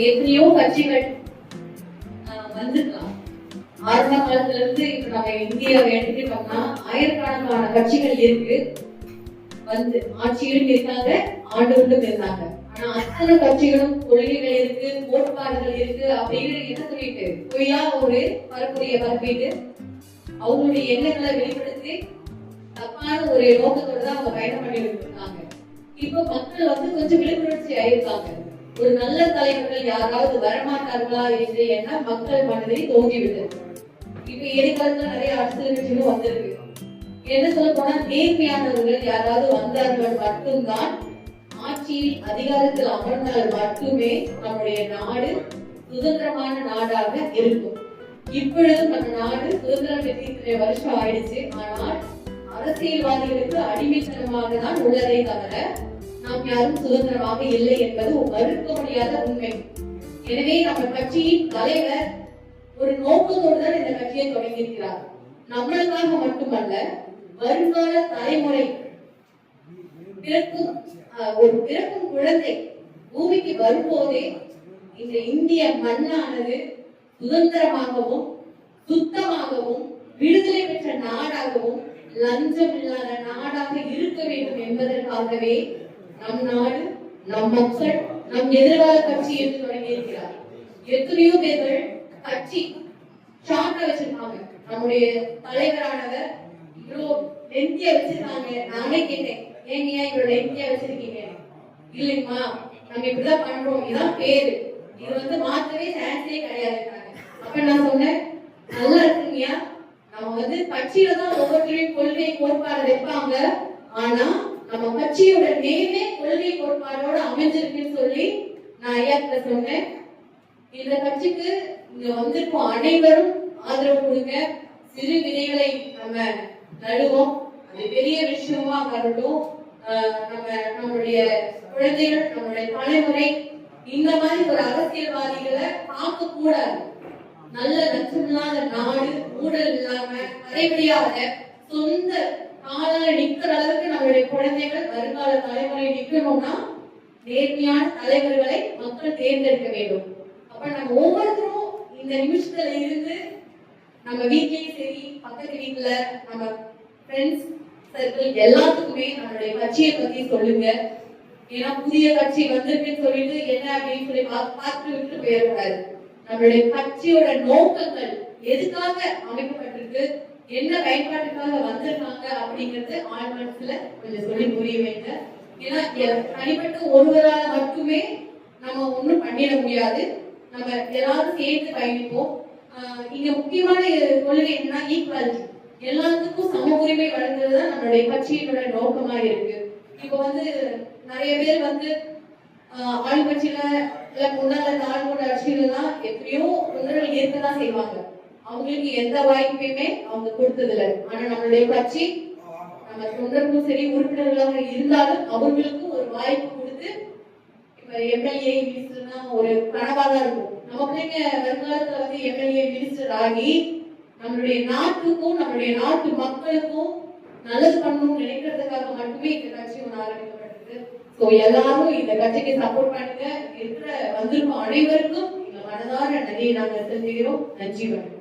எத்தனையோ கட்சிகள் வந்துருக்கலாம். ஆரம்ப காலத்துல இருந்து இப்ப நம்ம இந்தியாவை எடுத்துக்கிட்டோம்னா ஆயிரக்கணக்கான கட்சிகள் இருக்கு. வந்து ஆட்சியிலும் இருக்காங்க, ஆண்டுகளும் இருந்தாங்க. ஆனா அத்தனை கட்சிகளும் கொள்கைகள் இருக்கு, கோட்பாடுகள் இருக்கு அப்படின்னு என்ன சொல்லிட்டு பொய்யா ஒரு பரப்புரையை பரப்பிட்டு அவங்களுடைய எண்ணங்களை வெளிப்படுத்தி தப்பான ஒரு நோக்கத்தோடு தான் அவங்க பயணம் பண்ணிட்டு இருக்காங்க. இப்ப மக்கள் வந்து கொஞ்சம் விழிப்புணர்ச்சி ஆயிருக்காங்க. ஒரு நல்ல தலைவர்கள் யாராவது வரமாட்டார்களா என்று எண்ணம் மக்கள் மனதில் தோன்றிவிட்டது. இப்ப எதிர்காலத்துல நிறைய அரசியல் கட்சிகளும் வந்திருக்கு. என்ன சொல்ல போனா நேர்மையானவர்கள் யாராவது வந்தார்கள் மட்டும்தான் ஆட்சியில் அதிகாரத்தில் அமர்ந்தால் மட்டுமே நம்முடைய நாடு சுதந்திரமான நாடாக இருக்கும். இப்பொழுதும் நம்ம நாடு சுதந்திரம் பெற்று இத்தனை வருஷம் ஆயிடுச்சு. ஆனால் அரசியல்வாதிகளுக்கு அடிமைத்தனமாக தான் உள்ளதை தவிர நாம் யாரும் சுதந்திரமாக இல்லை என்பது மறுக்க முடியாத உண்மை. எனவே நம்ம கட்சியின் தலைவர் ஒரு நோக்கத்தோடு தான் இந்த கட்சியை தொடங்கியிருக்கிறார். நம்மளுக்காக மட்டுமல்ல, வருங்கால தலைமுறை பிறக்கும் குழந்தை பூமிக்கு வரும்போதே இந்த இந்திய மண்ணானது சுதந்திரமாகவும் சுத்தமாகவும் விடுதலை பெற்ற நாடாகவும் லஞ்சம் இல்லாத நாடாக இருக்க வேண்டும் என்பதற்காகவே நம் நாடு, நம் மக்கள், நம் எதிர்கால கட்சி என்று தொடங்கி இருக்கிறார். எத்தனையோ பேர்கள் கட்சி சார்ட்ட வச்சிருக்காங்க. நம்முடைய தலைவரானவர் இவ்வளவு லென்த்தியா வச்சிருக்காங்க. நானே கேட்டேன், ஏங்க இவ்வளவு லென்த்தியா வச்சிருக்கீங்க? இல்லைங்கம்மா, நம்ம இப்படிதான் பண்றோம், இதான் பேரு, இது வந்து மாத்தவே சான்ஸே கிடையாது. அப்ப நான் சொன்னேன், நல்லா இருக்குங்கய்யா, நம்ம வந்து கட்சியில தான் ஒவ்வொருத்தரையும் கொள்கை கோட்பாடு வைப்பாங்க. ஆனா நம்ம கட்சியோட நேமே கொள்கை கோட்பாடோட அமைஞ்சிருக்குன்னு சொல்லி நான் ஐயா கிட்ட சொன்னேன். இந்த கட்சிக்கு இங்க வந்திருக்கும் அனைவரும் ஆதரவு கொடுங்க. சிறு விதைகளை நம்ம நடுவோம். அது பெரிய விஷயமா வரட்டும். நம்மளுடைய குழந்தைகள், நம்மளுடைய தலைமுறை இந்த மாதிரி ஒரு அரசியல்வாதிகளை பார்க்க கூடாது. நல்ல லட்சமில்லாத நாடு, ஊழல் இல்லாம கரைபடியாத சொந்த கால நிக்கிற அளவுக்கு நம்மளுடைய குழந்தைகள் வருங்கால தலைமுறை நிக்கணும்னா நேர்மையான தலைவர்களை மக்கள் தேர்ந்தெடுக்க வேண்டும். அப்ப நம்ம ஒவ்வொருத்தரும் இந்த நிமிஷத்துல இருந்து நம்ம வீட்லயும் சரி, பக்கத்து வீட்டுல நம்ம ஃப்ரெண்ட்ஸ் சர்க்கிள் எல்லாத்துக்குமே நம்மளுடைய கட்சியை பத்தி சொல்லுங்க. ஏன்னா புதிய கட்சி வந்திருக்குன்னு சொல்லிட்டு என்ன அப்படின்னு சொல்லி பார்த்து விட்டு போயிடக்கூடாது. நம்மளுடைய கட்சியோட நோக்கங்கள் எதுக்காக அமைக்கப்பட்டிருக்கு, என்ன பயன்பாட்டுக்காக வந்திருக்காங்க அப்படிங்கிறது ஆள் மனசுல கொஞ்சம் சொல்லி புரிய வைங்க. ஏன்னா தனிப்பட்ட ஒருவரால மட்டுமே நம்ம ஒண்ணும் பண்ணிட முடியாது. நம்ம எல்லாரும் சேர்த்து பயணிப்போம். இங்க முக்கியமான கொள்கை என்னன்னா ஈக்குவாலிட்டி. எல்லாத்துக்கும் சம உரிமை வழங்குறதுதான் நம்மளுடைய கட்சியினோட நோக்கமா இருக்கு. இப்ப வந்து நிறைய பேர் வந்து ஆளுங்கட்சியில இல்ல முன்னாள் நான்கு ஆட்சியிலாம் எப்படியோ தொண்டர்கள் ஏற்கதான் செய்வாங்க. அவங்களுக்கு எந்த வாய்ப்பையுமே அவங்க கொடுத்தது இல்லை. ஆனா நம்மளுடைய கட்சி நம்ம தொண்டர்களும் சரி, உறுப்பினர்களாக இருந்தாலும் அவங்களுக்கும் ஒரு வாய்ப்பு கொடுத்து இப்ப எம்எல்ஏ மினிஸ்டர்னா ஒரு கனவாதான் இருக்கும். நம்ம பிள்ளைங்க வருங்காலத்துல வந்து எம்எல்ஏ மினிஸ்டர் ஆகி நம்மளுடைய நாட்டுக்கும் நம்மளுடைய நாட்டு மக்களுக்கும் நல்லது பண்ணணும்னு நினைக்கிறதுக்காக மட்டுமே இந்த கட்சி ஒன்று ஆரம்பிக்கப்பட்டிருக்கு. ஸோ எல்லாரும் இந்த கட்சிக்கு சப்போர்ட் பண்ணுங்க. இருக்கிற வந்திருக்கும் அனைவருக்கும் எங்க மனதார நன்றியை நாங்கள் செலுத்துகிறோம். நன்றி வணக்கம்.